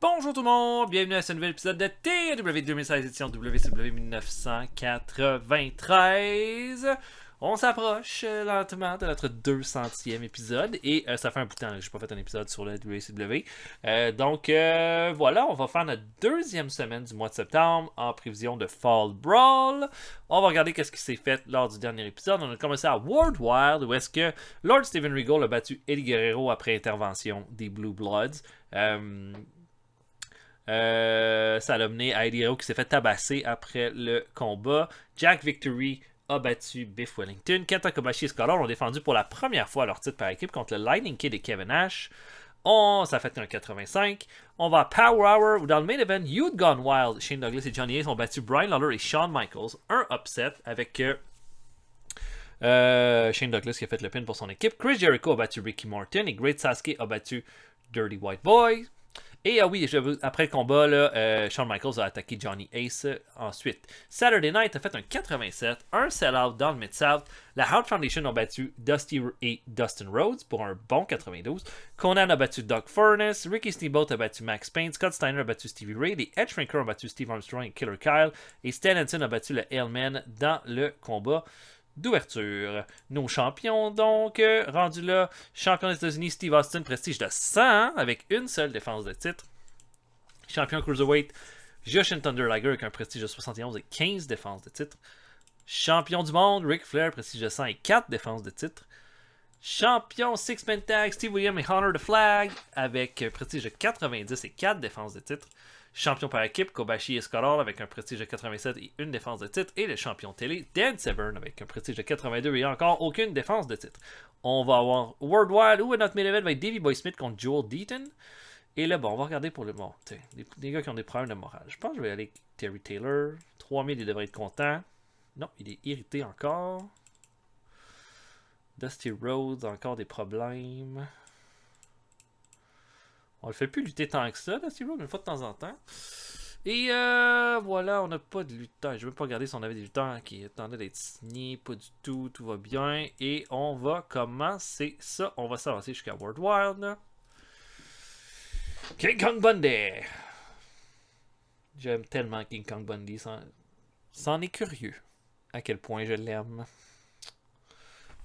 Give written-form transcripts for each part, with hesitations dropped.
Bonjour tout le monde, bienvenue à ce nouvel épisode de TW 2016 édition WCW 1993. On s'approche lentement de notre 200e épisode et ça fait un bout de temps que je n'ai pas fait un épisode sur le WCW. Donc voilà, on va faire notre deuxième semaine du mois de septembre en prévision de Fall Brawl. On va regarder qu'est-ce qui s'est fait lors du dernier épisode. On a commencé à World Wild où est-ce que Lord Steven Regal a battu Eddie Guerrero après intervention des Blue Bloods. Ça a mené à Eddie Guerrero qui s'est fait tabasser après le combat. Jack Victory a battu Biff Wellington. Kenta Kobashi et Scott Hall ont défendu pour la première fois leur titre par équipe contre le Lightning Kid et Kevin Nash. Ça a fait un 85. On va à Power Hour où dans le main event, You'd Gone Wild, Shane Douglas et Johnny Ace ont battu Brian Lawler et Shawn Michaels. Un upset avec Shane Douglas qui a fait le pin pour son équipe. Chris Jericho a battu Ricky Morton et Great Sasuke a battu Dirty White Boy. Et oui, après le combat, là, Shawn Michaels a attaqué Johnny Ace ensuite. Saturday Night a fait un 87, un sell-out dans le Mid-South. La Hart Foundation a battu Dusty et Dustin Rhodes pour un bon 92. Conan a battu Doug Furnace. Ricky Steamboat a battu Max Payne. Scott Steiner a battu Stevie Ray. Les Edgemaker ont battu Steve Armstrong et Killer Kyle. Et Stan Hansen a battu le Hellman dans le combat d'ouverture. Nos champions, donc, rendus là, champion des États-Unis, Steve Austin, prestige de 100 avec une seule défense de titre. Champion Cruiserweight, Jushin Thunder Liger avec un prestige de 71 et 15 défenses de titre. Champion du monde, Ric Flair, prestige de 100 et 4 défenses de titre. Champion Six-Man Tag, Steve Williams et Honor the Flag avec un prestige de 90 et 4 défenses de titre. Champion par équipe, Kobashi et Scott Hall avec un prestige de 87 et une défense de titre. Et le champion télé, Dan Severn avec un prestige de 82 et encore aucune défense de titre. On va avoir Worldwide où notre main event va être Davey Boy Smith contre Joel Deaton. Et là, bon, on va regarder pour le bon. Des gars qui ont des problèmes de morale. Je pense que je vais aller avec Terry Taylor. 3000, il devrait être content. Non, il est irrité encore. Dusty Rhodes, encore des problèmes. On le fait plus lutter tant que ça, Dusty Rhodes, une fois de temps en temps. Et voilà, on n'a pas de lutteur. Je ne veux pas regarder si on avait des lutteurs qui attendaient d'être signés. Pas du tout, tout va bien. Et on va commencer ça. On va s'avancer jusqu'à World Wild. Là. King Kong Bundy. J'aime tellement King Kong Bundy. C'en est curieux à quel point je l'aime.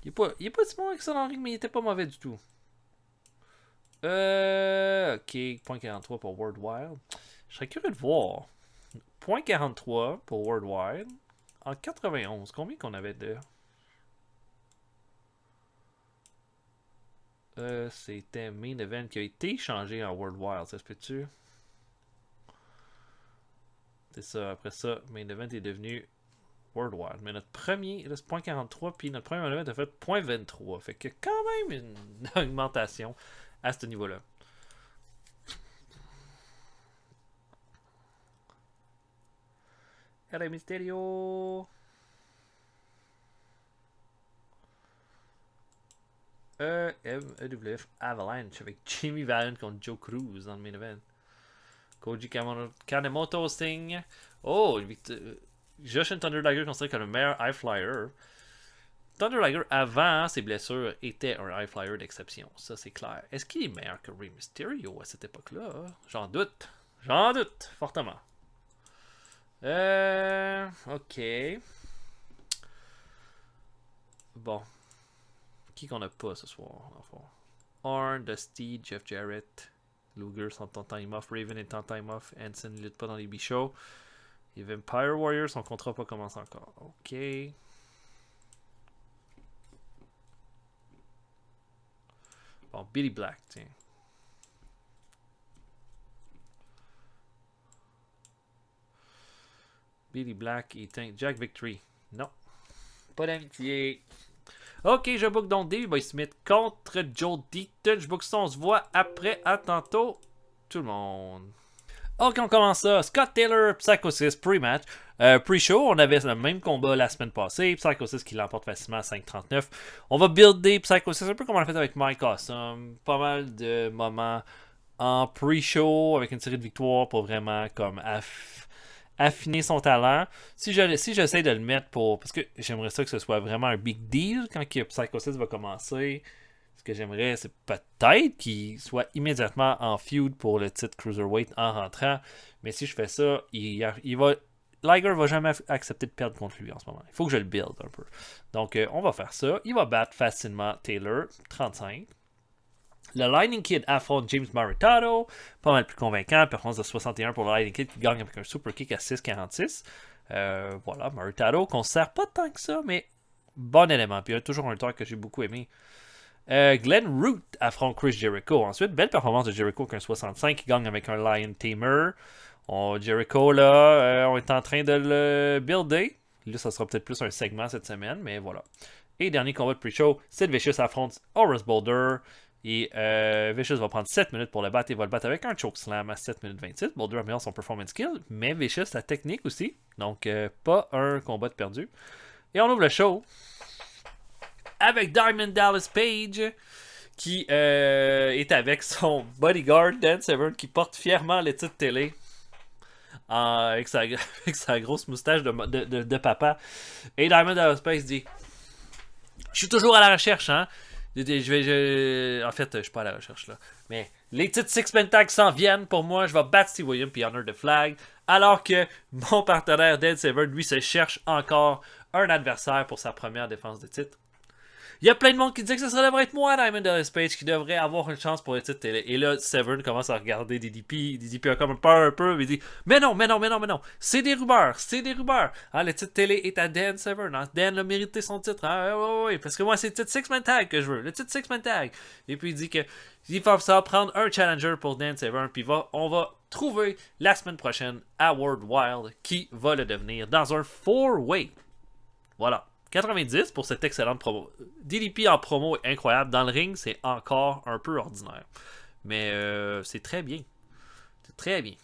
Il est pas si mauvais que ça dans le ring, mais il était pas mauvais du tout. Ok, point 43 pour World Wild. Je serais curieux de voir. Point 43 pour World Wild. En 91, combien qu'on avait de... C'était Main Event qui a été changé en World Wild, ça se peut-tu? C'est ça, après ça, Main Event est devenu World Wild. Mais notre premier, là c'est point 43, puis notre premier Main Event a fait point 23. Fait que quand même une augmentation à ce niveau-là. Rey Mysterio. EWF Avalanche avec Jimmy Valiant contre Joe Cruz dans le main event. Koji Kanemoto Sting. Oh, Jushin Thunder Liger considéré comme le meilleur high flyer. Thunder Liger, avant ses blessures, était un high flyer d'exception. Ça, c'est clair. Est-ce qu'il est meilleur que Rey Mysterio à cette époque-là? J'en doute. J'en doute, fortement. Ok. Bon. Qui qu'on a pas ce soir? Arn, Dusty, Jeff Jarrett, Luger sont en time off, Raven est en time off, Hansen ne lutte pas dans les bichots. Et Vampire Warrior, son contrat n'a pas commencé encore. Ok. Bon, Billy Black, tiens. Billy Black éteint Jack Victory. Non. Pas d'amitié. Ok, je book donc Davey Boy Smith contre Joe Deaton. Je book ça, on se voit après. À tantôt, tout le monde. Ok, on commence ça. Scott Taylor, Psychosis, pre-match. Pre-show, on avait le même combat la semaine passée. Psychosis qui l'emporte facilement à 5.39. On va builder Psychosis un peu comme on l'a fait avec Mike Awesome. Pas mal de moments en pre-show avec une série de victoires pour vraiment comme affiner son talent. Si j'essaie de le mettre pour... Parce que j'aimerais ça que ce soit vraiment un big deal quand Psychosis va commencer. Ce que j'aimerais, c'est peut-être qu'il soit immédiatement en feud pour le titre Cruiserweight en rentrant. Mais si je fais ça, Liger va jamais accepter de perdre contre lui en ce moment. Il faut que je le build un peu. Donc, on va faire ça. Il va battre facilement Taylor, 35. Le Lightning Kid affronte James Maritato. Pas mal plus convaincant. Performance de 61 pour le Lightning Kid qui gagne avec un super kick à 6,46. Voilà, Maritato, qu'on se sert pas tant que ça, mais bon élément. Puis il y a toujours un tour que j'ai beaucoup aimé. Glenn Root affronte Chris Jericho. Ensuite, belle performance de Jericho avec un 65 qui gagne avec un Lion Tamer. Jericho, là, on est en train de le builder. Là, ça sera peut-être plus un segment cette semaine, mais voilà. Et dernier combat de pre-show, Sid Vicious affronte Horace Boulder. Et Vicious va prendre 7 minutes pour le battre. Il va le battre avec un chokeslam à 7 minutes 26. Boulder améliore son performance skill, mais Vicious la technique aussi. Donc, pas un combat de perdu. Et on ouvre le show avec Diamond Dallas Page qui est avec son bodyguard Dan Severn qui porte fièrement le titre télé avec sa grosse moustache de papa. Et Diamond Dallas Page dit: je suis toujours à la recherche, hein. En fait, je suis pas à la recherche là. Mais les titres Six-Man Tag s'en viennent pour moi. Je vais battre Steve Williams puis Honor the Flag. Alors que mon partenaire Dan Severn, lui, se cherche encore un adversaire pour sa première défense de titre. Il y a plein de monde qui disait que ce devrait être moi, Diamond Dallas Page, qui devrait avoir une chance pour le titre télé. Et là, Severn commence à regarder DDP. DDP a comme peur un peu. Il dit: mais non. C'est des rumeurs. Ah, le titre télé est à Dan Severn. Hein. Dan a mérité son titre. Hein. Oui, parce que moi, c'est le titre Six-Man Tag que je veux. Le titre Six-Man Tag. Et puis, il dit que il faut ça prendre un challenger pour Dan Severn. Puis, on va trouver la semaine prochaine à World Wild qui va le devenir dans un 4-way. Voilà. 90 pour cette excellente promo. DDP en promo est incroyable. Dans le ring, c'est encore un peu ordinaire. Mais c'est très bien. C'est très bien.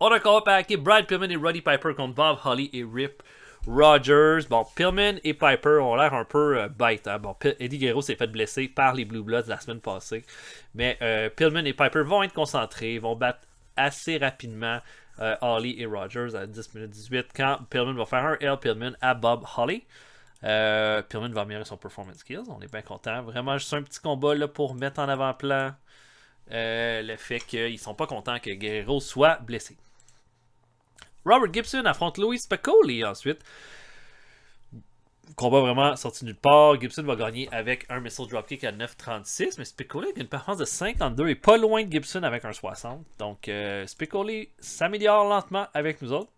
On a encore packé Brad Pillman et Roddy Piper contre Bob Holly et Rip Rogers. Bon, Pillman et Piper ont l'air un peu bêtes. Hein? Bon, Eddie Guerrero s'est fait blesser par les Blue Bloods la semaine passée. Mais Pillman et Piper vont être concentrés, vont battre assez rapidement Holly et Rogers à 10 minutes 18 quand Pillman va faire un L Pillman à Bob Holly. Pillman va améliorer son performance skills. On est bien content. Vraiment, juste un petit combat là, pour mettre en avant-plan le fait qu'ils sont pas contents que Guerrero soit blessé. Robert Gibson affronte Louis Spicolli ensuite. Combat vraiment sorti nulle part. Gibson va gagner avec un missile dropkick à 9,36. Mais Spicolli a une performance de 52 et pas loin de Gibson avec un 60. Donc Spicolli s'améliore lentement avec nous autres.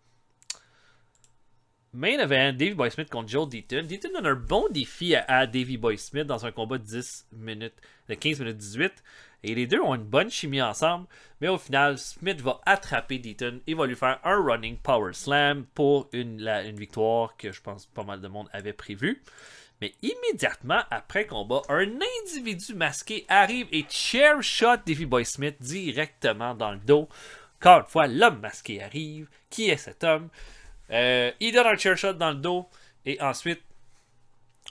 Main event, Davey Boy Smith contre Joe Deaton. Deaton donne un bon défi à Davey Boy Smith dans un combat de 15 minutes 18. Et les deux ont une bonne chimie ensemble. Mais au final, Smith va attraper Deaton et va lui faire un running power slam pour une victoire que je pense pas mal de monde avait prévue. Mais immédiatement après combat, un individu masqué arrive et chair shot Davey Boy Smith directement dans le dos. Encore une fois, l'homme masqué arrive. Qui est cet homme? Il donne un chair shot dans le dos et ensuite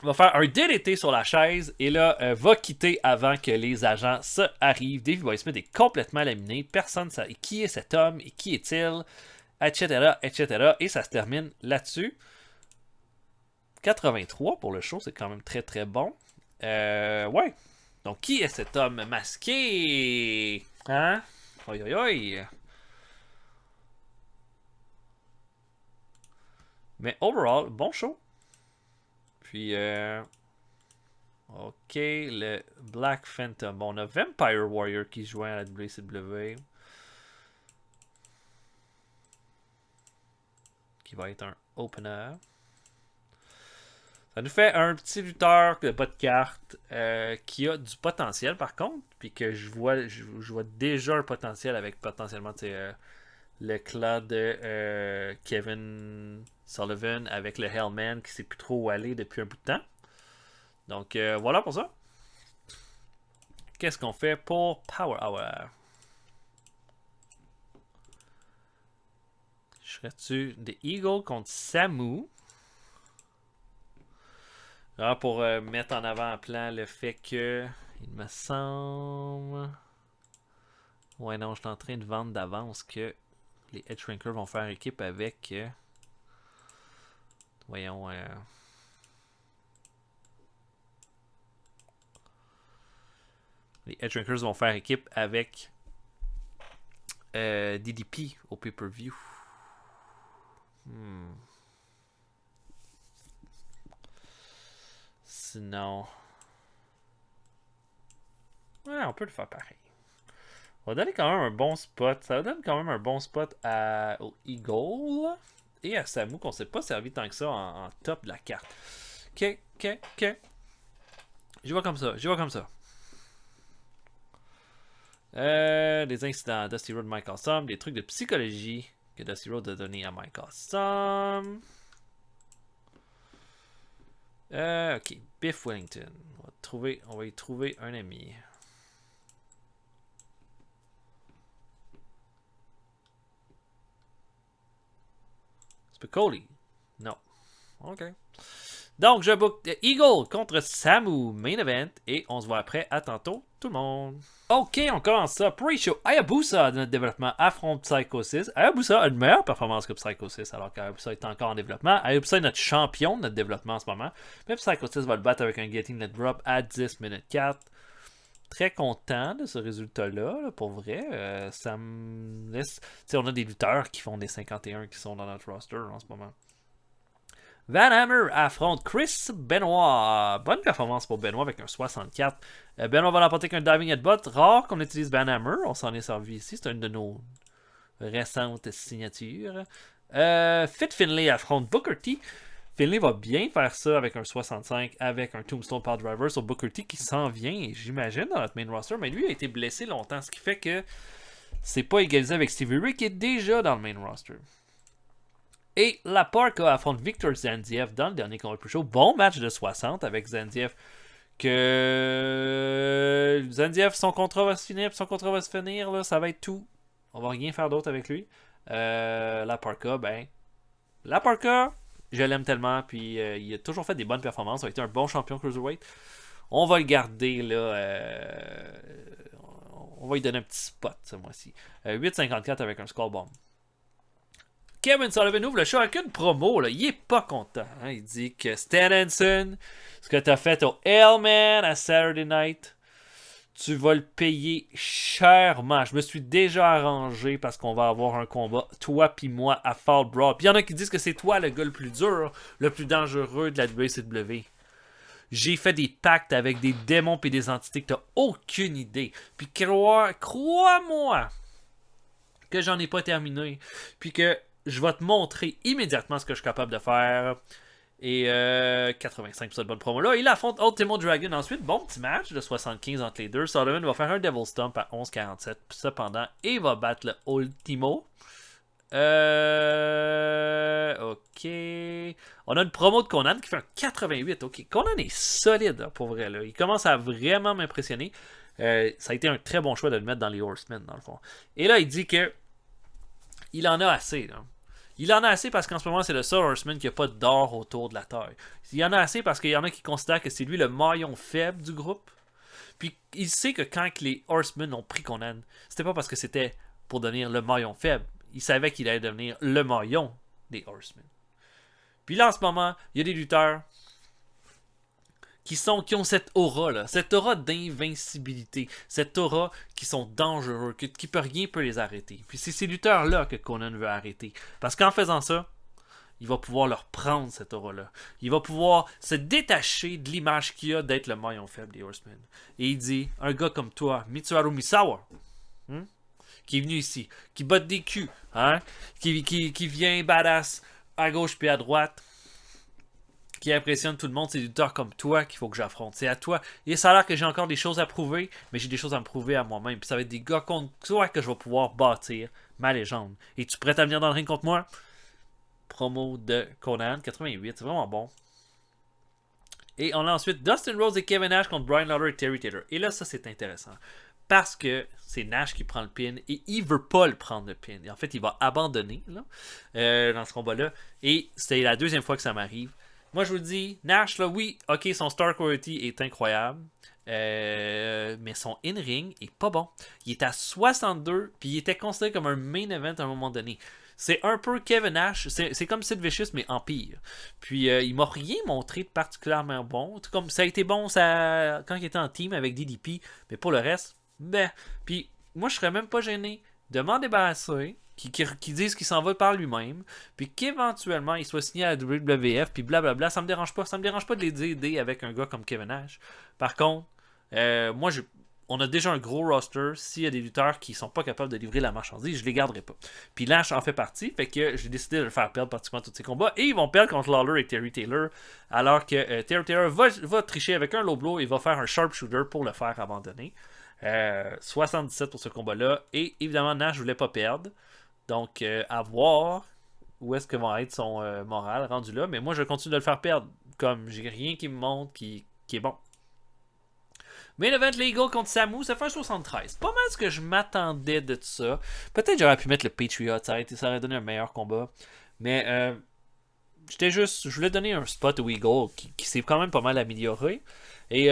va faire un DDT sur la chaise et là va quitter avant que les agents se arrivent. Davey Boy Smith est complètement laminé. Personne ne sait qui est cet homme et qui est-il, etc. Et ça se termine là-dessus. 83 pour le show, c'est quand même très très bon. Ouais. Donc qui est cet homme masqué? Hein? Oi. Mais overall, bon show. Puis, ok, le Black Phantom. Bon, on a Vampire Warrior qui joue à la WCW. Qui va être un opener. Ça nous fait un petit lutteur de pas de carte qui a du potentiel par contre. Puis que je vois déjà un potentiel avec potentiellement le clan de Kevin Sullivan avec le Hellman qui sait plus trop où aller depuis un bout de temps. Donc voilà pour ça. Qu'est-ce qu'on fait pour Power Hour? Je serais-tu The Eagle contre Samu? Alors pour mettre en avant-plan le fait que il me semble... Ouais non, je suis en train de vendre d'avance que les Edge Shrinkers vont faire équipe avec... voyons... Les Edge Rankers vont faire équipe avec DDP au pay-per-view. Sinon... Ouais, on peut le faire pareil. On va donner quand même un bon spot. Ça va donner quand même un bon spot au Eagle et à Samu qu'on s'est pas servi tant que ça en top de la carte. Ok. J'y vais comme ça. Des incidents Dusty Rhodes, Mike Awesome, des trucs de psychologie que Dusty Rhodes a donné à Mike Awesome. Ok, Biff Wellington. On va y trouver un ami. Spicoli. Non. Ok. Donc, je book Eagle contre Samu, main event, et on se voit après. À tantôt, tout le monde. Ok, on commence ça. Pre-show, Hayabusa de notre développement affronte Psycho 6. Hayabusa a une meilleure performance que Psycho 6, alors qu'Hayabusa est encore en développement. Hayabusa est notre champion de notre développement en ce moment. Mais Psycho 6 va le battre avec un Getting Net Drop à 10 minutes 4. Très content de ce résultat-là, pour vrai. Ça me laisse... T'sais, on a des lutteurs qui font des 51 qui sont dans notre roster en ce moment. Van Hammer affronte Chris Benoit. Bonne performance pour Benoit avec un 64. Benoit va l'emporter avec un diving headbutt. Rare qu'on utilise Van Hammer. On s'en est servi ici. C'est une de nos récentes signatures. Fit Finlay affronte Booker T. Finlay va bien faire ça avec un 65 avec un Tombstone Power Driver sur Booker T qui s'en vient, j'imagine, dans notre main roster. Mais lui a été blessé longtemps, ce qui fait que c'est pas égalisé avec Stevie Ray qui est déjà dans le main roster. Et la Parka affronte Victor Zanziev dans le dernier combat plus chaud. Bon match de 60 avec Zanziev. Que Zanziev, son contrat va se finir. Puis son contrat va se finir. Là, ça va être tout. On va rien faire d'autre avec lui. La Parka, La Parka, je l'aime tellement. Puis il a toujours fait des bonnes performances. Il a été un bon champion Cruiserweight. On va le garder là. On va lui donner un petit spot ce mois-ci. 8,54 avec un Skull Bomb. Kevin Sullivan ouvre le show avec une promo. Là. Il est pas content. Hein? Il dit que Stan Hansen, ce que tu as fait au Hellman à Saturday Night, tu vas le payer chèrement. Je me suis déjà arrangé parce qu'on va avoir un combat, toi puis moi, à Fall Brawl. Puis il y en a qui disent que c'est toi le gars le plus dur, le plus dangereux de la WCW. J'ai fait des pactes avec des démons et des entités que tu n'as aucune idée. Puis crois-moi que j'en ai pas terminé. Puis que je vais te montrer immédiatement ce que je suis capable de faire. Et 85% de bonne promo là. Il affronte Ultimo Dragon ensuite. Bon petit match de 75 entre les deux. Sullivan va faire un Devil Stomp à 11,47. Cependant, il va battre le Ultimo. Ok. On a une promo de Conan qui fait un 88. Ok. Conan est solide pour vrai. Là. Il commence à vraiment m'impressionner. Ça a été un très bon choix de le mettre dans les Horsemen dans le fond. Et là, il dit que il en a assez. Là. Il en a assez parce qu'en ce moment, c'est le seul Horseman qui n'a pas d'or autour de la taille. Il en a assez parce qu'il y en a qui considèrent que c'est lui le maillon faible du groupe. Puis il sait que quand les Horsemen ont pris Conan, c'était pas parce que c'était pour devenir le maillon faible. Il savait qu'il allait devenir le maillon des Horsemen. Puis là, en ce moment, il y a des lutteurs qui ont cette aura-là, cette aura d'invincibilité, cette aura qui sont dangereux, qui rien peut les arrêter. Puis c'est ces lutteurs-là que Conan veut arrêter. Parce qu'en faisant ça, il va pouvoir leur prendre cette aura-là. Il va pouvoir se détacher de l'image qu'il a d'être le maillon faible des Horsemen. Et il dit, un gars comme toi, Mitsuharu Misawa, qui est venu ici, qui botte des culs, qui vient badass à gauche puis à droite, qui impressionne tout le monde, c'est des lutteurs comme toi qu'il faut que j'affronte. C'est à toi. Et ça a l'air que j'ai encore des choses à prouver, mais j'ai des choses à me prouver à moi-même. Puis ça va être des gars contre toi que je vais pouvoir bâtir ma légende. Es-tu prêt à venir dans le ring contre moi? Promo de Conan, 88, c'est vraiment bon. Et on a ensuite Dustin Rhodes et Kevin Nash contre Brian Lawler et Terry Taylor. Et là, ça c'est intéressant. Parce que c'est Nash qui prend le pin et il veut pas le prendre le pin. Et en fait, il va abandonner là, dans ce combat-là. Et c'est la deuxième fois que ça m'arrive. Moi, je vous le dis, Nash, là, oui, ok, son Star Quality est incroyable. Mais son in-ring est pas bon. Il est à 62, puis il était considéré comme un main event à un moment donné. C'est un peu Kevin Nash, c'est comme Sid Vicious, mais en pire. Puis il m'a rien montré de particulièrement bon. Tout comme ça a été bon quand il était en team avec DDP, mais pour le reste, ben. Puis moi, je serais même pas gêné de m'en débarrasser, qui disent qu'il s'en va par lui-même, puis qu'éventuellement il soit signé à la WWF, puis blablabla. Ça me dérange pas. Ça me dérange pas de les aider avec un gars comme Kevin Nash. Par contre, moi, on a déjà un gros roster. S'il y a des lutteurs qui sont pas capables de livrer la marchandise, je les garderai pas. Puis Lash en fait partie, fait que j'ai décidé de le faire perdre pratiquement tous ses combats. Et ils vont perdre contre Lawler et Terry Taylor, alors que Terry Taylor va tricher avec un low blow et va faire un sharpshooter pour le faire abandonner. 77 pour ce combat-là. Et évidemment, Nash ne voulait pas perdre. Donc, à voir où est-ce que va être son moral rendu là. Mais moi, je continue de le faire perdre. Comme j'ai rien qui me montre qui est bon. Main event Legal contre Samu, ça fait un 73. Pas mal ce que je m'attendais de ça. Peut-être j'aurais pu mettre le Patriot, ça aurait donné un meilleur combat. Mais je voulais donner un spot au Eagle qui s'est quand même pas mal amélioré. Et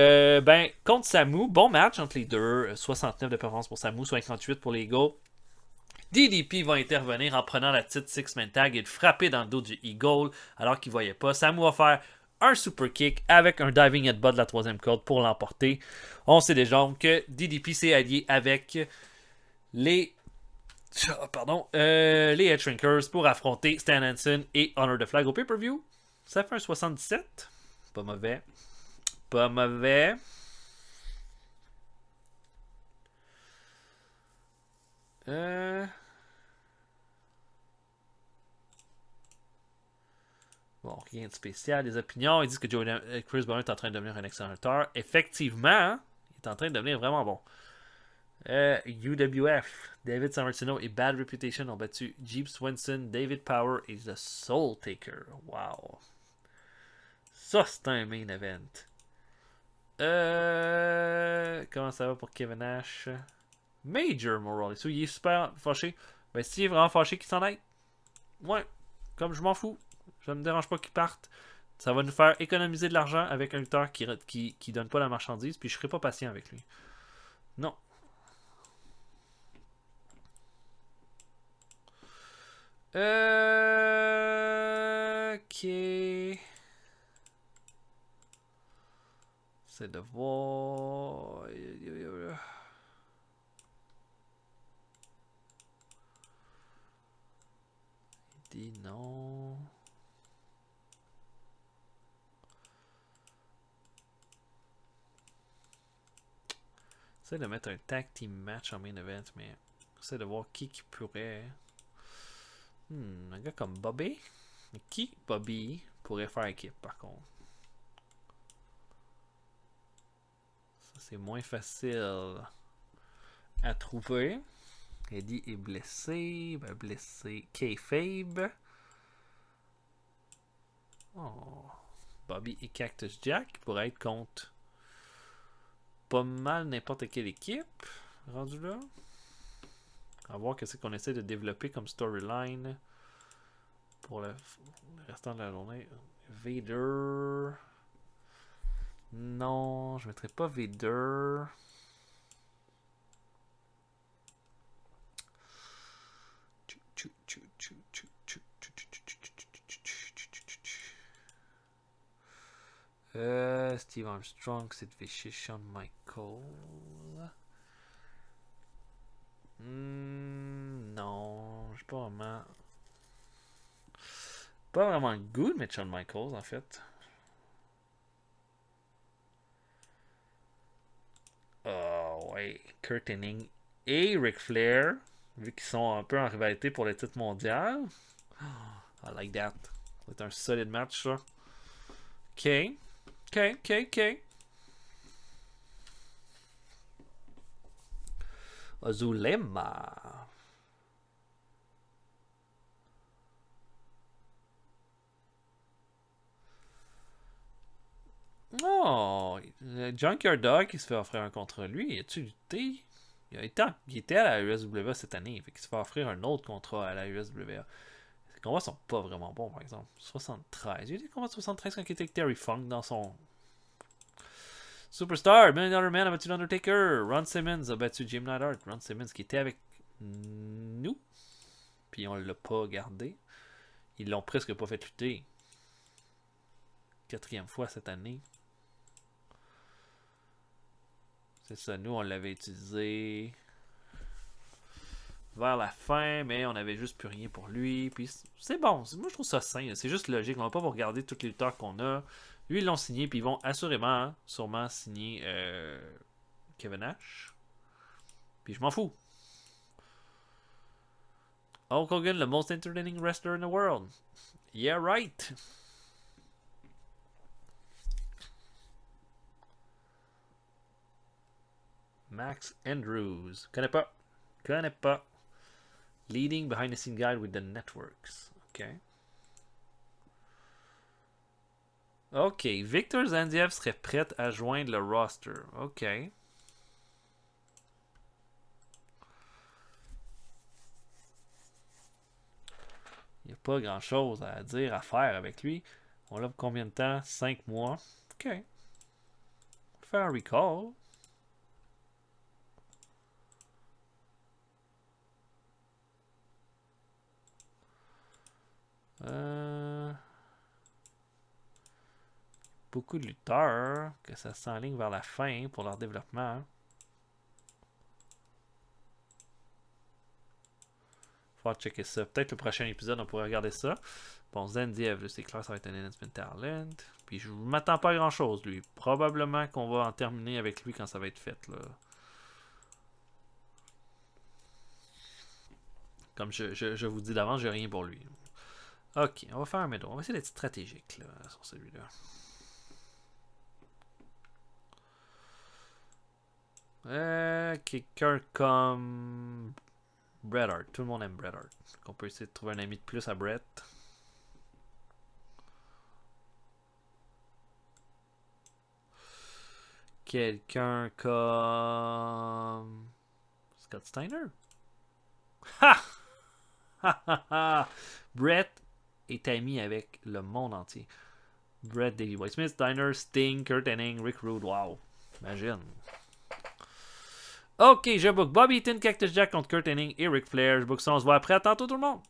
contre Samu, bon match entre les deux. 69 de performance pour Samu, 58 pour l'Eagle. DDP va intervenir en prenant la petite six-man tag et de frapper dans le dos du Eagle alors qu'il ne voyait pas. Samu va faire un super kick avec un diving headbutt de la troisième corde pour l'emporter. On sait déjà que DDP s'est allié avec les Head Shrinkers pour affronter Stan Hansen et Honor the Flag au pay-per-view. Ça fait un 77. Pas mauvais. Pas mauvais. Bon, rien de spécial. Les opinions, ils disent que Chris Benoit est en train de devenir un excellent lutteur. Effectivement, il est en train de devenir vraiment bon. UWF, David Sammartino et Bad Reputation ont battu Jeep Swenson, David Power et The Soul Taker. Wow. Ça, c'est un main event. Comment ça va pour Kevin Nash? Major Morales. Il est super fâché. Ben, s'il est vraiment fâché qu'il s'en aille. Ouais, comme je m'en fous. Ça me dérange pas qu'il parte. Ça va nous faire économiser de l'argent avec un lutteur qui donne pas la marchandise, puis je serai pas patient avec lui. Non. Ok. C'est de voir. Il dit non. J'essaie de mettre un tag team match en main event, mais j'essaie de voir qui pourrait. Un gars comme Bobby. Qui Bobby pourrait faire équipe par contre? Ça c'est moins facile à trouver. Eddie est blessé. Ben blessé. Kayfabe. Oh. Bobby et Cactus Jack pourraient être contre pas mal n'importe quelle équipe. Rendu là. On va voir qu'est-ce qu'on essaie de développer comme storyline pour le restant de la journée. Vader. Non, je mettrai pas Vader. Steve Armstrong, Sid Vicious, Shawn Michaels. Non, j'ai pas vraiment. Pas vraiment le goût de mettre Shawn Michaels en fait. Oh ouais, Kurt Hennig et Ric Flair, vu qu'ils sont un peu en rivalité pour le titre mondial. I like that. C'est un solide match ça. Ok. Azulema. Oh, Junkyard Dog qui se fait offrir un contrat. Lui, as-tu lutté? Il était à la USWA cette année. Fait qu'il se fait offrir un autre contrat à la USWA. Les combats sont pas vraiment bons, par exemple. 73. Il y a eu des combats de 73 quand il était avec Terry Funk dans son Superstar. $1 Million Man a battu l'Undertaker. Ron Simmons a battu Jim Neidhart. Ron Simmons qui était avec nous. Puis on l'a pas gardé. Ils l'ont presque pas fait lutter. 4e fois cette année. C'est ça, nous on l'avait utilisé vers la fin, mais on avait juste plus rien pour lui. Puis c'est bon, moi je trouve ça sain, c'est juste logique. On va pas vous regarder tous les lutteurs qu'on a. Lui ils l'ont signé, puis ils vont assurément, sûrement signer Kevin Nash. Puis je m'en fous. Hulk Hogan, the most entertaining wrestler in the world. Yeah, right. Max Andrews. Connais pas. Leading behind the scene guide with the networks. OK. OK. Victor Zandiev serait prêt à joindre le roster. OK. Il n'y a pas grand chose à dire, à faire avec lui. On l'a pour combien de temps? 5 mois. OK. On va faire un recall. Beaucoup de lutteurs que ça s'enligne vers la fin pour leur développement. Faut checker ça. Peut-être le prochain épisode, on pourrait regarder ça. Bon, Zandiev, c'est clair, ça va être un enhancement talent. Puis je ne m'attends pas à grand chose, lui. Probablement qu'on va en terminer avec lui quand ça va être fait, là. Comme je vous dis d'avance, j'ai rien pour lui. Ok, on va faire un middle. On va essayer d'être stratégique là, sur celui-là. Quelqu'un comme Bret Hart. Tout le monde aime Bret Hart. On peut essayer de trouver un ami de plus à Bret. Quelqu'un comme Scott Steiner. Ha! Ha ha ha! Bret est ami avec le monde entier. Bret, Davey Boy Smith, Steiner, Sting, Kurt Hennig, Rick Rude. Wow! Imagine. Ok, je book Bobby Eaton, Cactus Jack contre Kurt Hennig et Ric Flair. Je book ça, on se voit après. À tantôt tout le monde!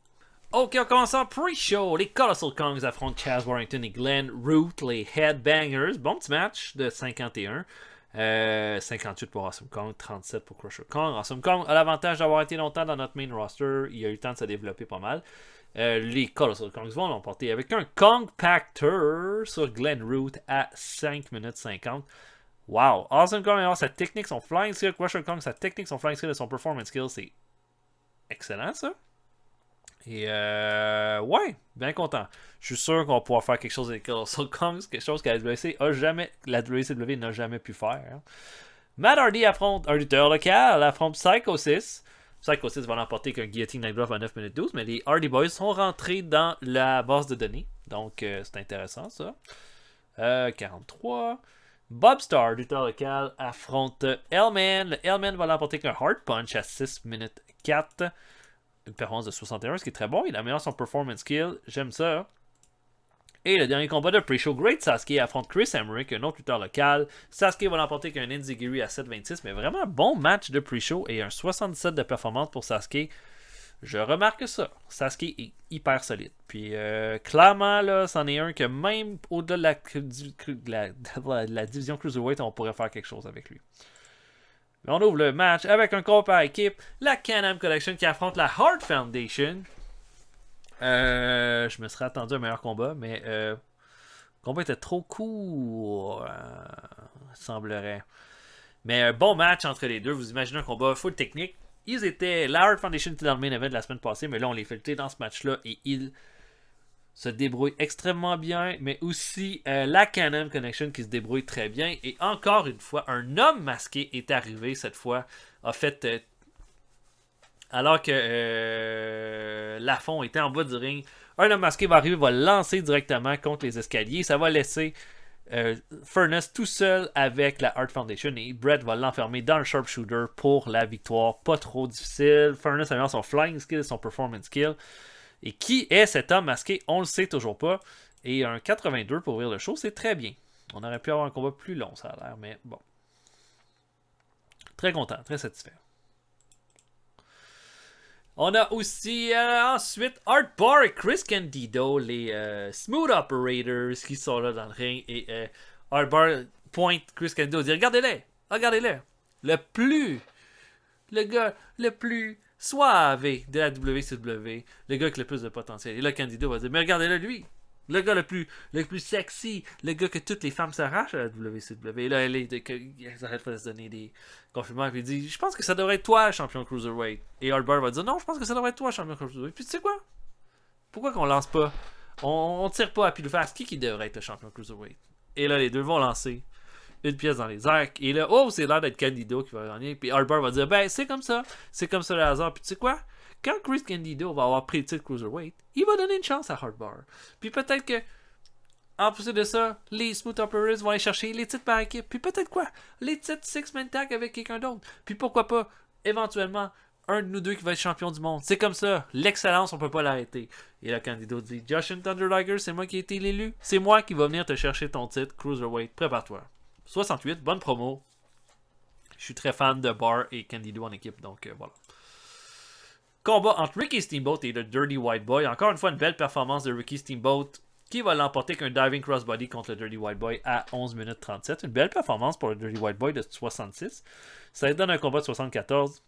Ok, on commence en pre-show. Les Colossal Kongs affrontent Chaz Warrington et Glenn Root, les Headbangers. Bon petit match de 51. 58 pour Awesome Kong, 37 pour Crusher Kong. Awesome Kong a l'avantage d'avoir été longtemps dans notre main roster. Il a eu le temps de se développer pas mal. Les Colossal Kongs vont l'emporter avec un Kong Pactor sur Glenn Root à 5 minutes 50. Wow! Awesome Kong, sa technique, son flying skill. Crusher Kong, sa technique, son flying skill et son performance skill. C'est excellent ça. Et ouais, bien content. Je suis sûr qu'on va pouvoir faire quelque chose avec Colossal Kongs, quelque chose que la WCW n'a jamais pu faire. Hein. Matt Hardy affronte un lutteur local, affronte Psycho 6. Psycho 6 va l'emporter qu'un guillotine Night Bluff à 9 minutes 12, mais les Hardy Boys sont rentrés dans la base de données. Donc c'est intéressant ça. 43. Bob Starr, lutteur local, affronte Hellman. Le Hellman va l'emporter qu'un Hard Punch à 6 minutes 4. Une performance de 61, ce qui est très bon. Il améliore son performance skill. J'aime ça. Et le dernier combat de pre-show, Great Sasuke affronte Chris Emmerich, un autre lutteur local. Sasuke va l'emporter qu'un Enziguri à 7,26, mais vraiment un bon match de pre-show et un 77 de performance pour Sasuke. Je remarque ça. Sasuke est hyper solide. Puis clairement, là, c'en est un que même au-delà de la division Cruiserweight, on pourrait faire quelque chose avec lui. Mais on ouvre le match avec un combat par équipe. La Can-Am Collection qui affronte la Hart Foundation. Je me serais attendu à un meilleur combat, mais le combat était trop court, semblerait. Mais un bon match entre les deux. Vous imaginez un combat full technique. La Hart Foundation était dans le main event la semaine passée, mais là on les fait lutter dans ce match-là et ils se débrouille extrêmement bien, mais aussi la Can-Am Connection qui se débrouille très bien. Et encore une fois, un homme masqué est arrivé cette fois. A fait, alors que Lafont était en bas du ring, un homme masqué va arriver, va lancer directement contre les escaliers. Ça va laisser Furnace tout seul avec la Hart Foundation et Brett va l'enfermer dans le sharpshooter pour la victoire. Pas trop difficile. Furnace améliore son flying skill, son performance skill. Et qui est cet homme masqué? On le sait toujours pas. Et un 82 pour ouvrir le show, c'est très bien. On aurait pu avoir un combat plus long, ça a l'air, mais bon. Très content, très satisfait. On a aussi ensuite Art Bar et Chris Candido, les Smooth Operators qui sont là dans le ring. Et Art Bar pointe Chris Candido, dit regardez-les, regardez-les. Le gars le plus suave de la WCW, le gars avec le plus de potentiel. Et là, Candido va dire mais regardez-le lui. Le gars le plus sexy, le gars que toutes les femmes s'arrachent à la WCW. Et là, ils arrêtent pas de se donner des compliments. Puis il dit je pense que ça devrait être toi, champion Cruiserweight. Et Art Bar va dire non, je pense que ça devrait être toi, champion Cruiserweight. Puis tu sais quoi? Pourquoi qu'on lance pas? On tire pas à pile ou face. Qui devrait être le champion Cruiserweight? Et là, les deux vont lancer une pièce dans les airs. Et là, oh, c'est l'air d'être Candido qui va gagner. Puis Art Bar va dire ben, c'est comme ça. C'est comme ça le hasard. Puis tu sais quoi? Quand Chris Candido va avoir pris le titre Cruiserweight, il va donner une chance à Art Bar. Puis peut-être que, en plus de ça, les Smooth Operators vont aller chercher les titres par équipe. Puis peut-être quoi? Les titres Six-Man Tag avec quelqu'un d'autre. Puis pourquoi pas, éventuellement, un de nous deux qui va être champion du monde. C'est comme ça. L'excellence, on peut pas l'arrêter. Et là, Candido dit Josh and Thunder Liger, c'est moi qui ai été l'élu. C'est moi qui va venir te chercher ton titre Cruiserweight. Prépare-toi. 68, bonne promo. Je suis très fan de Bar et Candido en équipe, donc voilà. Combat entre Ricky Steamboat et le Dirty White Boy. Encore une fois, une belle performance de Ricky Steamboat qui va l'emporter qu'un diving crossbody contre le Dirty White Boy à 11 minutes 37. Une belle performance pour le Dirty White Boy de 66. Ça donne un combat de 74.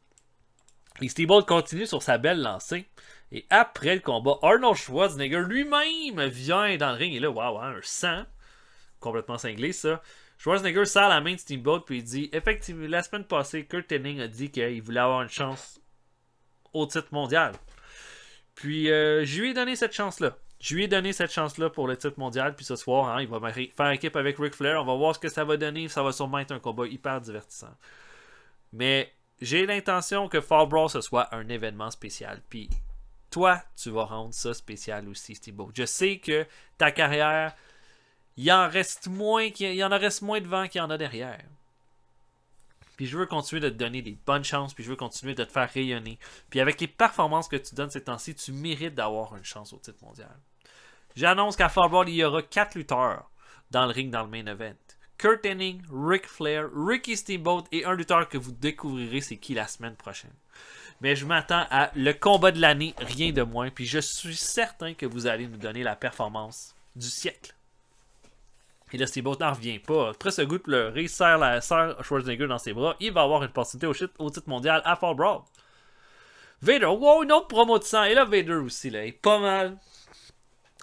Et Steamboat continue sur sa belle lancée. Et après le combat, Arnold Schwarzenegger lui-même vient dans le ring. Et là, waouh, un 100. Complètement cinglé, ça. Schwarzenegger serre la main de Steamboat puis il dit effectivement, la semaine passée, Kurt Hennig a dit qu'il voulait avoir une chance au titre mondial. Puis je lui ai donné cette chance-là. Je lui ai donné cette chance-là pour le titre mondial. Puis ce soir, hein, il va faire équipe avec Ric Flair. On va voir ce que ça va donner. Ça va sûrement être un combat hyper divertissant. Mais j'ai l'intention que Fall Brawl ce soit un événement spécial. Puis toi, tu vas rendre ça spécial aussi, Steamboat. Je sais que ta carrière, il en reste moins devant qu'il y en a derrière. Puis je veux continuer de te donner des bonnes chances, puis je veux continuer de te faire rayonner. Puis avec les performances que tu donnes ces temps-ci, tu mérites d'avoir une chance au titre mondial. J'annonce qu'à Fall Brawl, il y aura 4 lutteurs dans le ring dans le main event. Kurt Hennig, Ric Flair, Ricky Steamboat et un lutteur que vous découvrirez c'est qui la semaine prochaine. Mais je m'attends à le combat de l'année, rien de moins. Puis je suis certain que vous allez nous donner la performance du siècle. Et là, Steamboat n'en revient pas. Après ce goût de pleurer, serre Schwarzenegger dans ses bras. Il va avoir une opportunité au titre mondial à Fall Brawl. Vader, wow, une autre promo de sang. Et là, Vader aussi, là, il est pas mal.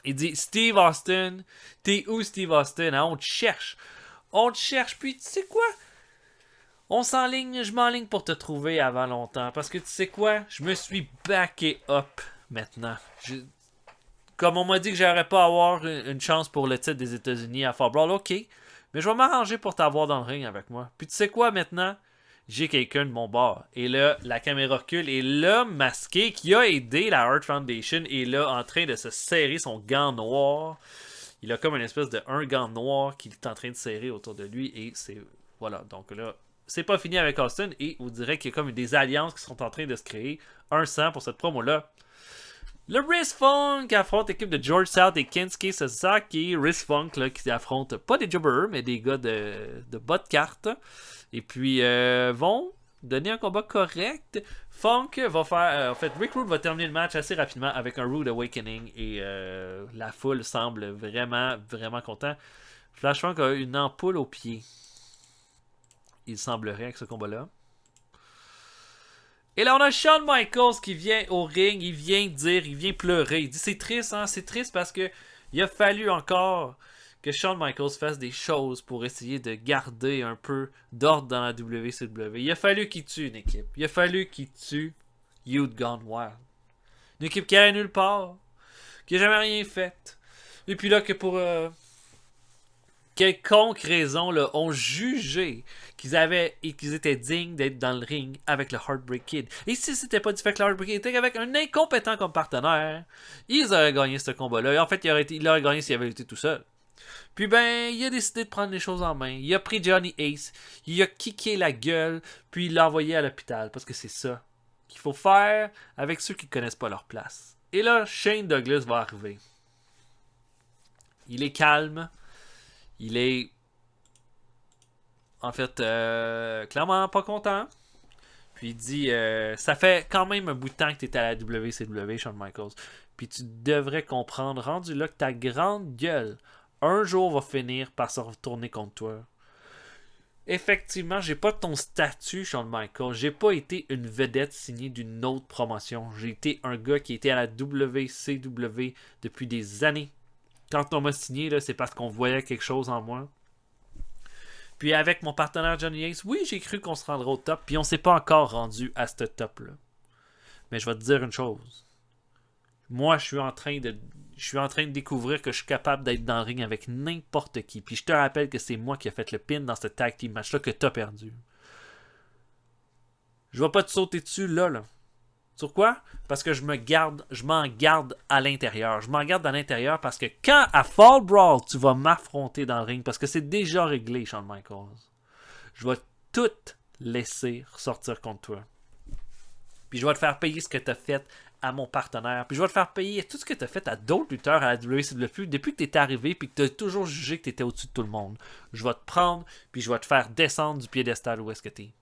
Il dit, Steve Austin, t'es où Steve Austin? Hein? On te cherche. On te cherche. Puis, tu sais quoi? Je m'enligne pour te trouver avant longtemps. Parce que tu sais quoi? Je me suis backé up maintenant. Comme on m'a dit que j'aurais pas avoir une chance pour le titre des États-Unis à Fall Brawl, ok. Mais je vais m'arranger pour t'avoir dans le ring avec moi. Puis tu sais quoi maintenant? J'ai quelqu'un de mon bord. Et là, la caméra recule. Et l'homme masqué qui a aidé la Hart Foundation est là en train de se serrer son gant noir. Il a comme une espèce de un gant noir qu'il est en train de serrer autour de lui. Et c'est... Voilà. Donc là, c'est pas fini avec Austin. Et on dirait qu'il y a comme des alliances qui sont en train de se créer. 100 pour cette promo-là. Le Riz Funk affronte l'équipe de George South et Kensuke Sasaki. Riz Funk là, qui affronte pas des jobbers, mais des gars de bas de carte. Et puis vont donner un combat correct. Funk va faire... en fait, Rick Rude va terminer le match assez rapidement avec un Rude Awakening. Et la foule semble vraiment, vraiment content. Flash Funk a une ampoule au pied. Il semblerait avec ce combat-là. Et là, on a Shawn Michaels qui vient au ring, il vient pleurer. Il dit c'est triste, hein, c'est triste parce que il a fallu encore que Shawn Michaels fasse des choses pour essayer de garder un peu d'ordre dans la WCW. Il a fallu qu'il tue une équipe. Il a fallu qu'il tue Youth Gone Wild. Une équipe qui allait nulle part, qui n'a jamais rien fait. Et puis là, que pour quelconque raison, là, ont jugé qu'ils étaient dignes d'être dans le ring avec le Heartbreak Kid. Et si c'était pas du fait que le Heartbreak Kid était avec un incompétent comme partenaire, ils auraient gagné ce combat-là. Et en fait, il aurait gagné s'il avait été tout seul. Puis ben, il a décidé de prendre les choses en main. Il a pris Johnny Ace, il a kické la gueule, puis il l'a envoyé à l'hôpital. Parce que c'est ça qu'il faut faire avec ceux qui connaissent pas leur place. Et là, Shane Douglas va arriver. Il est calme. Il est, en fait, clairement pas content. Puis il dit, ça fait quand même un bout de temps que tu étais à la WCW, Shawn Michaels. Puis tu devrais comprendre, rendu là, que ta grande gueule, un jour va finir par se retourner contre toi. Effectivement, j'ai pas ton statut, Shawn Michaels. J'ai pas été une vedette signée d'une autre promotion. J'ai été un gars qui était à la WCW depuis des années. Quand on m'a signé, là, c'est parce qu'on voyait quelque chose en moi. Puis avec mon partenaire Johnny Ace, oui, j'ai cru qu'on se rendrait au top. Puis on s'est pas encore rendu à ce top-là. Mais je vais te dire une chose. Moi, je suis en train de découvrir que je suis capable d'être dans le ring avec n'importe qui. Puis je te rappelle que c'est moi qui ai fait le pin dans ce tag team match-là que t'as perdu. Je vais pas te sauter dessus là. Sur quoi? Parce que je m'en garde à l'intérieur. Je m'en garde à l'intérieur parce que quand à Fall Brawl, tu vas m'affronter dans le ring, parce que c'est déjà réglé, Shawn Michaels, je vais tout laisser ressortir contre toi. Puis je vais te faire payer ce que tu as fait à mon partenaire. Puis je vais te faire payer tout ce que tu as fait à d'autres lutteurs à la WCW depuis que tu étais arrivé puis que tu as toujours jugé que tu étais au-dessus de tout le monde. Je vais te prendre puis je vais te faire descendre du piédestal où est-ce que tu es.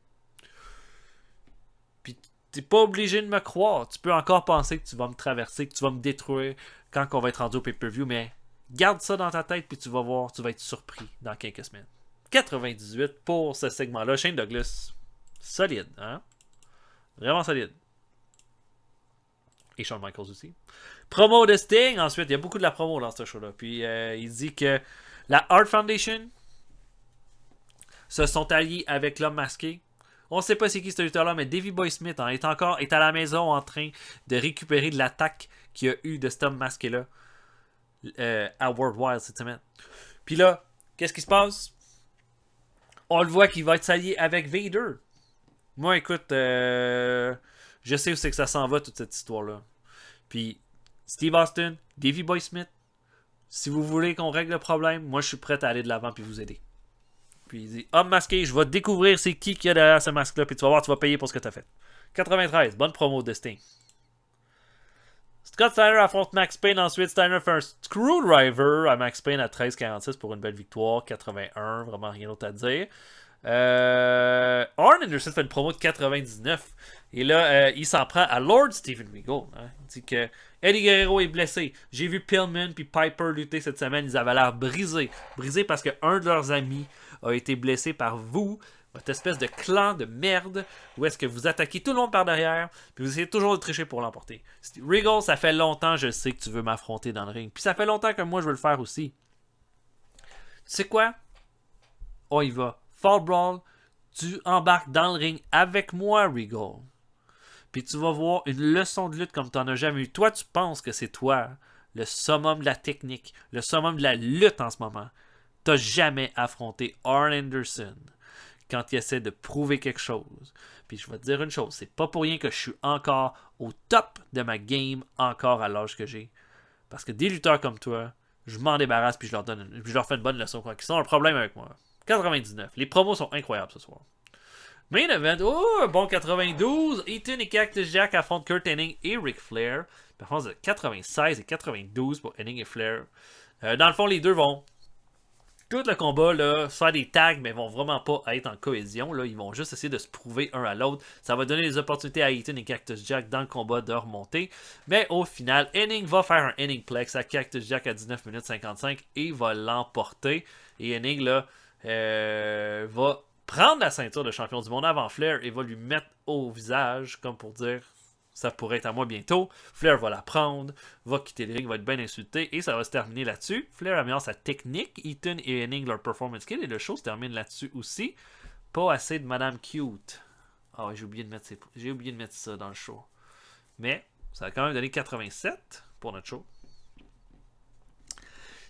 Puis t'es pas obligé de me croire. Tu peux encore penser que tu vas me traverser, que tu vas me détruire quand on va être rendu au pay-per-view, mais garde ça dans ta tête puis tu vas voir, tu vas être surpris dans quelques semaines. 98 pour ce segment-là. Shane Douglas, solide, hein? Vraiment solide. Et Shawn Michaels aussi. Promo de Sting, ensuite, il y a beaucoup de la promo dans ce show-là. Puis il dit que la Hart Foundation se sont alliés avec l'homme masqué. On ne sait pas c'est qui ce lutteur-là, mais Davey Boy Smith est à la maison en train de récupérer de l'attaque qu'il y a eu de cet homme masqué-là à World Wild cette semaine. Puis là, qu'est-ce qui se passe? On le voit qu'il va être s'allier avec Vader. Moi, écoute, je sais où c'est que ça s'en va, toute cette histoire-là. Puis, Steve Austin, Davey Boy Smith, si vous voulez qu'on règle le problème, moi, je suis prêt à aller de l'avant puis vous aider. Puis, il dit, homme masqué, je vais découvrir c'est qui y a derrière ce masque-là, puis tu vas voir, tu vas payer pour ce que tu as fait. 93, bonne promo de Sting. Scott Steiner affronte Max Payne ensuite. Steiner fait un screwdriver à Max Payne à 13,46 pour une belle victoire. 81, vraiment rien d'autre à dire. Arn Anderson fait une promo de 99. Et là, il s'en prend à Lord Steven Regal. Hein. Il dit que Eddie Guerrero est blessé. J'ai vu Pillman puis Piper lutter cette semaine. Ils avaient l'air brisés. Brisés parce qu'un de leurs amis a été blessé par vous. Votre espèce de clan de merde où est-ce que vous attaquez tout le monde par derrière puis vous essayez toujours de tricher pour l'emporter. Regal, ça fait longtemps je sais que tu veux m'affronter dans le ring. Puis ça fait longtemps que moi je veux le faire aussi. Tu sais quoi? On y va. Fall Brawl, tu embarques dans le ring avec moi, Regal. Puis tu vas voir une leçon de lutte comme tu n'en as jamais eu. Toi, tu penses que c'est toi, le summum de la technique, le summum de la lutte en ce moment. Tu n'as jamais affronté Arn Anderson quand il essaie de prouver quelque chose. Puis je vais te dire une chose, c'est pas pour rien que je suis encore au top de ma game, encore à l'âge que j'ai. Parce que des lutteurs comme toi, je m'en débarrasse puis je leur fais une bonne leçon quoi. Ils ont un problème avec moi. 99. Les promos sont incroyables ce soir. Main event, oh, bon 92. Ethan et Cactus Jack affrontent Kurt Hennig et Ric Flair. Performance de 96 et 92 pour Hennig et Flair. Dans le fond, les deux vont tout le combat là, faire des tags, mais vont vraiment pas être en cohésion. Là. Ils vont juste essayer de se prouver un à l'autre. Ça va donner des opportunités à Ethan et Cactus Jack dans le combat de remonter. Mais au final, Hennig va faire un Hennigplex à Cactus Jack à 19 minutes 55 et va l'emporter. Et Hennig là, va prendre la ceinture de champion du monde avant Flair et va lui mettre au visage, comme pour dire ça pourrait être à moi bientôt. Flair va la prendre, va quitter le ring, va être bien insulté et ça va se terminer là-dessus. Flair améliore sa technique, Ethan et Hennig leur performance skill et le show se termine là-dessus aussi. Pas assez de Madame Cute. Ah, j'ai oublié de mettre ça dans le show. Mais ça a quand même donné 87 pour notre show.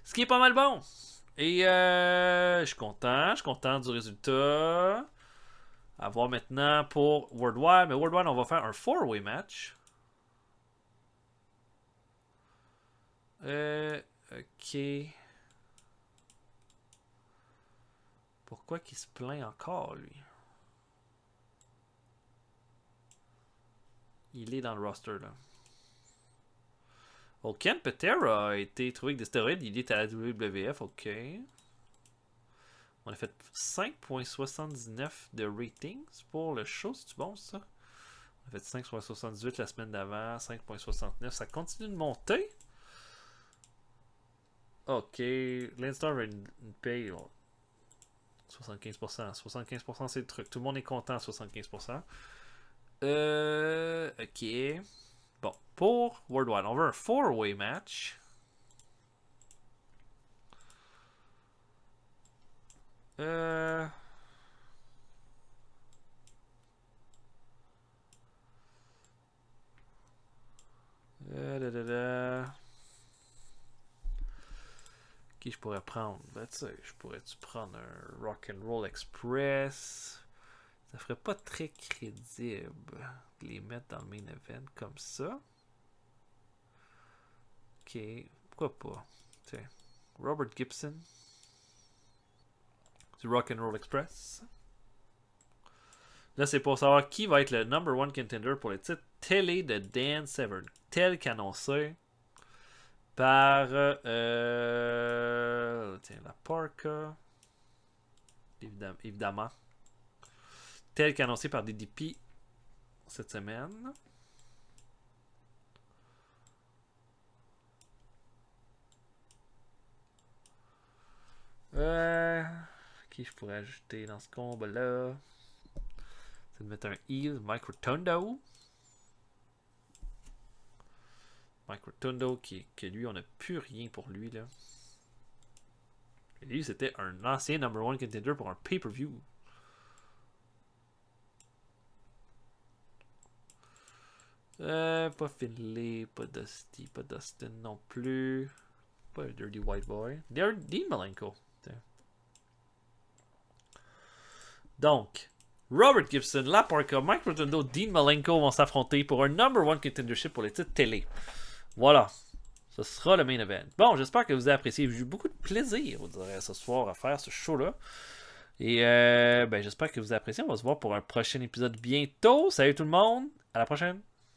Ce qui est pas mal bon. Et je suis content du résultat. À voir maintenant pour Worldwide. Mais Worldwide, on va faire un 4-way match. Ok. Pourquoi qu'il se plaint encore, lui? Il est dans le roster, là. Oh, Ken Patera a été trouvé avec des stéroïdes. Il est à la WWF. OK. On a fait 5.79 de ratings pour le show. C'est bon, ça? On a fait 5.78 la semaine d'avant. 5.69. Ça continue de monter. OK. Landstar a une paye. 75%. 75% c'est le truc. Tout le monde est content à 75%. OK. Bon, pour Worldwide, on veut un 4-way match. Qui je pourrais prendre? Ben, tu sais, je pourrais-tu prendre un Rock'n'Roll Express? Ça ferait pas très crédible de les mettre dans le main event comme ça. Ok, pourquoi pas? Tiens, Robert Gibson du Rock'n'Roll Express. Là, c'est pour savoir qui va être le number one contender pour le titre télé de Dan Severn, tel qu'annoncé par tiens, la Parka, évidemment, tel qu'annoncé par DDP cette semaine. Qui je pourrais ajouter dans ce combat-là? C'est de mettre un heel, Mike Rotundo. Mike Rotundo, que lui, on n'a plus rien pour lui, là. Et lui, c'était un ancien number one contender pour un pay-per-view. Pas Finlay, pas Dusty, pas Dustin non plus. Pas un Dirty White Boy. Dean Malenko. Donc, Robert Gibson, La Parka, Mike Rotundo, Dean Malenko vont s'affronter pour un number one contendership pour les titres télé. Voilà. Ce sera le main event. Bon, j'espère que vous avez apprécié. J'ai eu beaucoup de plaisir, vous direz, ce soir à faire ce show-là. Et ben, j'espère que vous avez apprécié. On va se voir pour un prochain épisode bientôt. Salut tout le monde. À la prochaine.